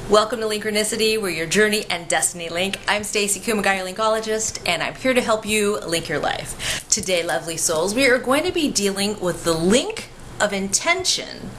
Welcome to Linkronicity, where your journey and destiny link. I'm Stacey, Kumagai, linkologist, and I'm here to help you link your life. Today, lovely souls, we are going to be dealing with the link of intention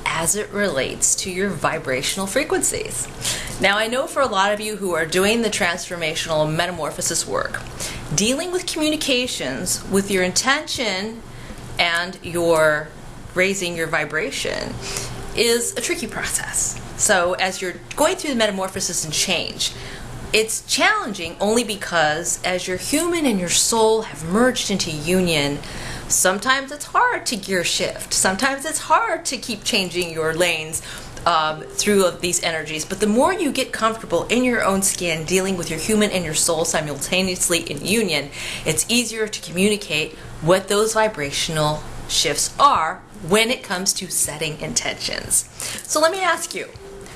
as it relates to your vibrational frequencies. Now, I know for a lot of you who are doing the transformational metamorphosis work, dealing with communications with your intention and your raising your vibration is a tricky process. So as you're going through the metamorphosis and change, it's challenging only because as your human and your soul have merged into union, sometimes it's hard to gear shift. Sometimes it's hard to keep changing your lanes through these energies. But the more you get comfortable in your own skin, dealing with your human and your soul simultaneously in union, it's easier to communicate what those vibrational shifts are when it comes to setting intentions. So let me ask you,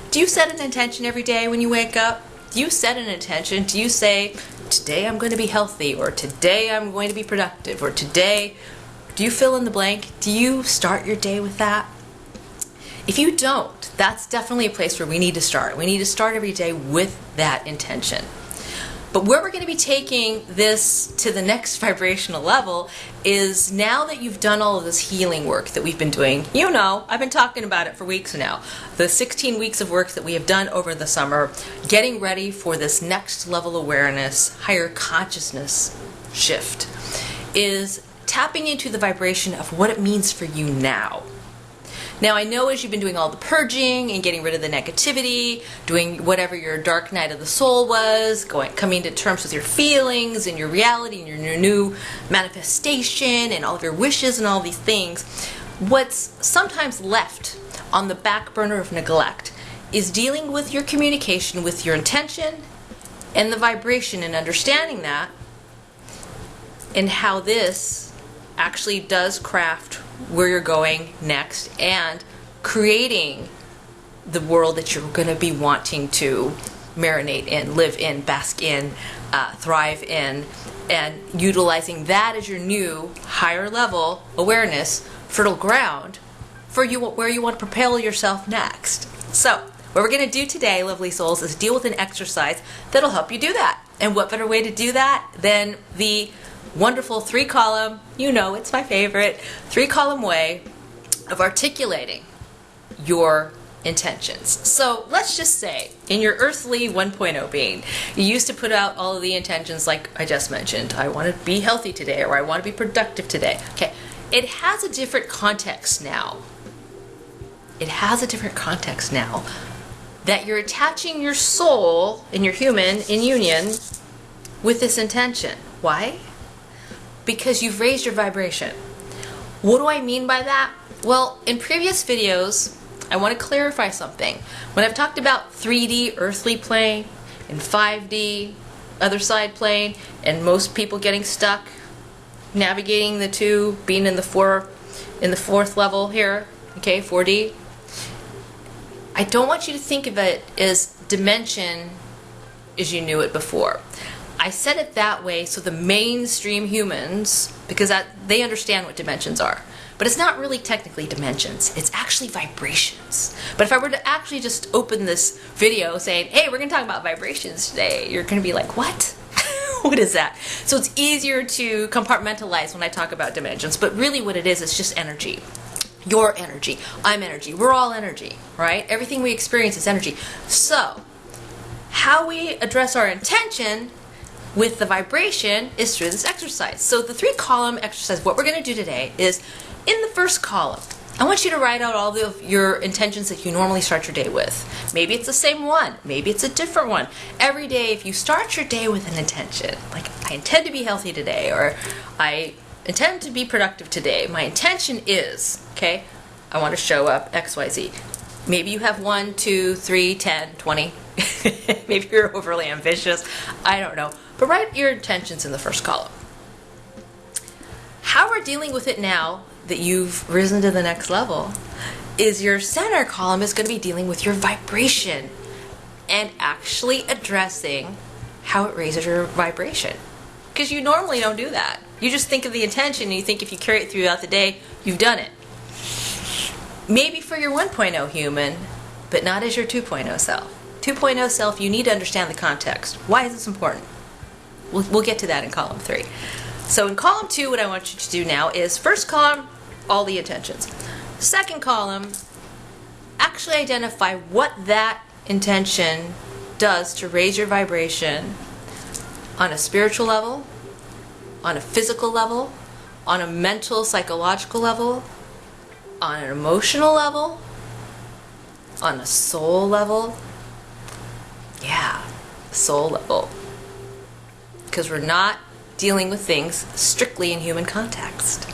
do you set an intention every day when you wake up? Do you set an intention? Do you say, today I'm going to be healthy, or today I'm going to be productive, or today, do you fill in the blank? Do you start your day with that? If you don't, that's definitely a place where we need to start. We need to start every day with that intention. But where we're going to be taking this to the next vibrational level is now that you've done all of this healing work that we've been doing. You know, I've been talking about it for weeks now. The 16 weeks of work that we have done over the summer, getting ready for this next level awareness, higher consciousness shift, is tapping into the vibration of what it means for you now. Now, I know as you've been doing all the purging and getting rid of the negativity, doing whatever your dark night of the soul was, coming to terms with your feelings and your reality and your new manifestation and all of your wishes and all these things, what's sometimes left on the back burner of neglect is dealing with your communication with your intention and the vibration and understanding that, and how this actually does craft where you're going next and creating the world that you're going to be wanting to marinate in, live in, bask in, thrive in, and utilizing that as your new higher level awareness, fertile ground for you, where you want to propel yourself next. So what we're going to do today, lovely souls, is deal with an exercise that'll help you do that. And what better way to do that than the wonderful 3-column, you know it's my favorite, 3-column way of articulating your intentions. So let's just say in your earthly 1.0 being, you used to put out all of the intentions like I just mentioned. I want to be healthy today, or I want to be productive today. Okay, it has a different context now. It has a different context now that you're attaching your soul and your human in union with this intention. Why? Because you've raised your vibration. What do I mean by that? Well, in previous videos, I want to clarify something. When I've talked about 3D earthly plane and 5D other side plane, and most people getting stuck navigating the two, being in the fourth level here, okay, 4D, I don't want you to think of it as dimension as you knew it before. I said it that way so the mainstream humans, because they understand what dimensions are. But it's not really technically dimensions. It's actually vibrations. But if I were to actually just open this video saying, hey, we're going to talk about vibrations today, you're going to be like, what? What is that? So it's easier to compartmentalize when I talk about dimensions. But really what it is just energy. Your energy. I'm energy. We're all energy, right? Everything we experience is energy. So how we address our intention with the vibration is through this exercise. So the 3-column exercise, what we're going to do today is, in the first column, I want you to write out all of your intentions that you normally start your day with. Maybe it's the same one. Maybe it's a different one. Every day, if you start your day with an intention, like I intend to be healthy today, or I intend to be productive today, my intention is, okay, I want to show up XYZ. Maybe you have 1, 2, 3, 10, 20. Maybe you're overly ambitious. I don't know. But write your intentions in the first column. How we're dealing with it now that you've risen to the next level is your center column is going to be dealing with your vibration and actually addressing how it raises your vibration. Because you normally don't do that. You just think of the intention and you think if you carry it throughout the day, you've done it. Maybe for your 1.0 human, but not as your 2.0 self. 2.0 self, you need to understand the context. Why is this important? We'll get to that in column 3. So in column 2, what I want you to do now is, first column, all the intentions. Second column, actually identify what that intention does to raise your vibration on a spiritual level, on a physical level, on a mental, psychological level, on an emotional level, on a soul level. Yeah, soul level. Because we're not dealing with things strictly in human context.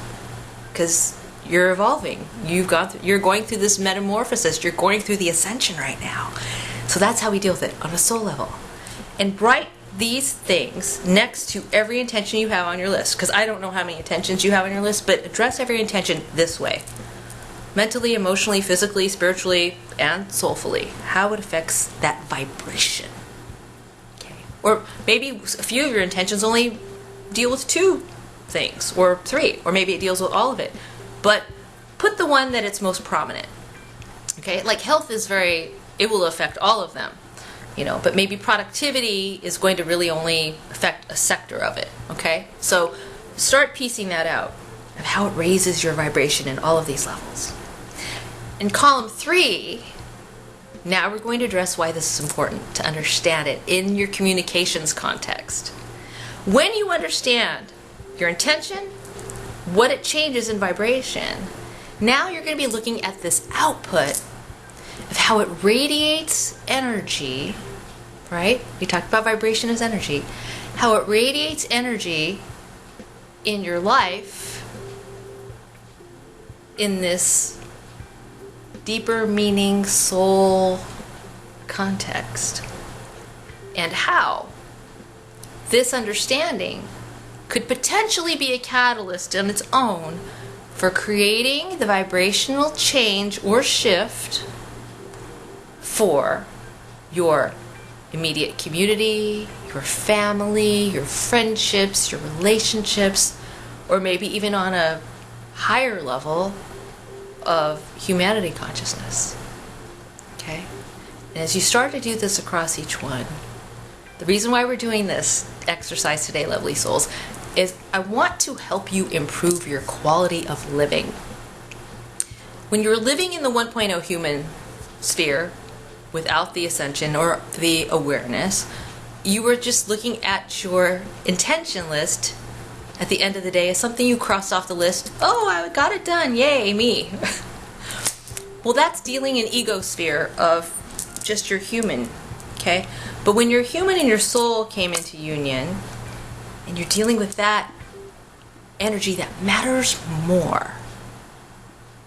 Because you're evolving. You're going through this metamorphosis. You're going through the ascension right now. So that's how we deal with it, on a soul level. And write these things next to every intention you have on your list. Because I don't know how many intentions you have on your list, but address every intention this way. Mentally, emotionally, physically, spiritually, and soulfully. How it affects that vibration. Okay. Or maybe a few of your intentions only deal with 2 things, or 3, or maybe it deals with all of it. But put the one that it's most prominent. Okay, like health is it will affect all of them, but maybe productivity is going to really only affect a sector of it. Okay, so start piecing that out of how it raises your vibration in all of these levels. In column 3, now we're going to address why this is important to understand it in your communications context. When you understand your intention, what it changes in vibration, now you're going to be looking at this output of how it radiates energy, right? We talked about vibration as energy. How it radiates energy in your life in this deeper meaning soul context. And how this understanding could potentially be a catalyst on its own for creating the vibrational change or shift for your immediate community, your family, your friendships, your relationships, or maybe even on a higher level of humanity consciousness. Okay? And as you start to do this across each one, the reason why we're doing this exercise today, lovely souls, is I want to help you improve your quality of living. When you're living in the 1.0 human sphere without the ascension or the awareness, you were just looking at your intention list at the end of the day as something you crossed off the list. Oh, I got it done. Yay, me. Well, that's dealing in ego sphere of just your human. Okay? But when your human and your soul came into union, and you're dealing with that energy that matters more,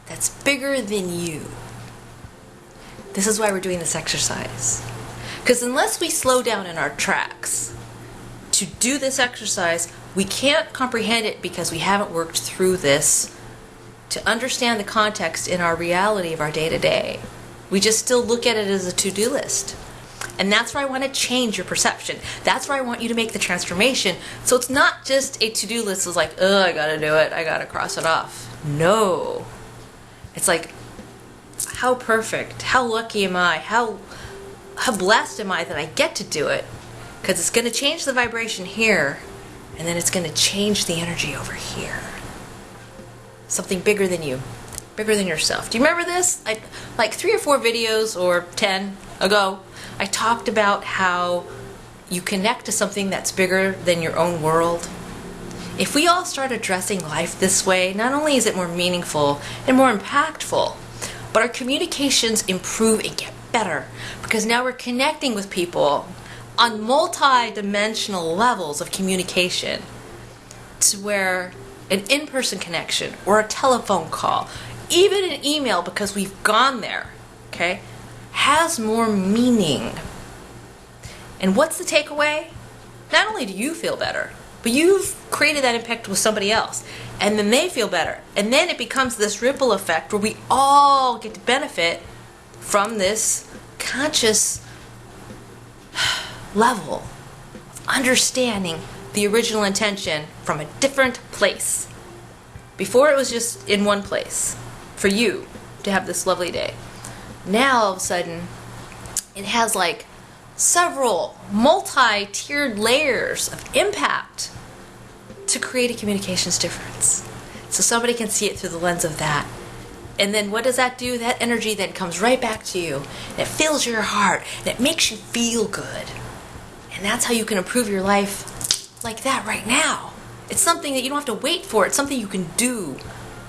that's bigger than you. This is why we're doing this exercise. Because unless we slow down in our tracks to do this exercise, we can't comprehend it because we haven't worked through this to understand the context in our reality of our day-to-day. We just still look at it as a to-do list. And that's where I want to change your perception. That's where I want you to make the transformation. So it's not just a to-do list. It's like, oh, I gotta do it. I gotta cross it off. No. It's like, how perfect, how lucky am I, how blessed am I that I get to do it? Because it's going to change the vibration here, and then it's going to change the energy over here. Something bigger than you, bigger than yourself. Do you remember this? Like 3 or 4 videos or 10 ago, I talked about how you connect to something that's bigger than your own world. If we all start addressing life this way, not only is it more meaningful and more impactful, but our communications improve and get better because now we're connecting with people on multi-dimensional levels of communication to where an in-person connection or a telephone call, even an email because we've gone there, okay, has more meaning. And what's the takeaway? Not only do you feel better, but you've created that impact with somebody else. And then they feel better. And then it becomes this ripple effect where we all get to benefit from this conscious level of understanding the original intention from a different place. Before it was just in one place for you to have this lovely day. Now all of a sudden it has like several multi-tiered layers of impact to create a communications difference. So somebody can see it through the lens of that. And then what does that do? That energy then comes right back to you. And it fills your heart. And it makes you feel good. And that's how you can improve your life like that right now. It's something that you don't have to wait for. It's something you can do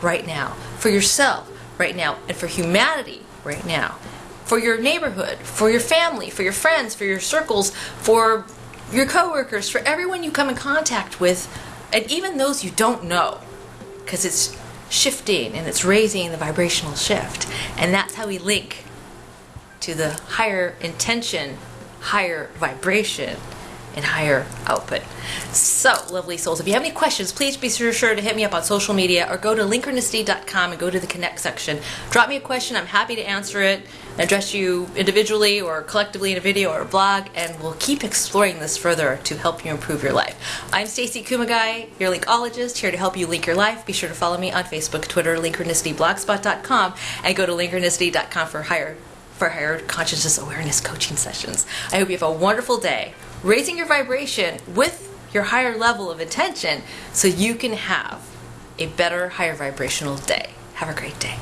right now. For yourself right now. And for humanity right now. For your neighborhood. For your family. For your friends. For your circles. For your coworkers. For everyone you come in contact with. And even those you don't know. Because it's shifting and it's raising the vibrational shift. And that's how we link to the higher intention, higher vibration, and higher output. So, lovely souls, if you have any questions, please be sure to hit me up on social media or go to Linkronicity.com and go to the Connect section. Drop me a question. I'm happy to answer it, address you individually or collectively in a video or a blog, and we'll keep exploring this further to help you improve your life. I'm Stacey Kumagai, your Linkologist, here to help you link your life. Be sure to follow me on Facebook, Twitter, Linkronicity, Blogspot.com, and go to Linkronicity.com for higher consciousness awareness coaching sessions. I hope you have a wonderful day, raising your vibration with your higher level of intention so you can have a better, higher vibrational day. Have a great day.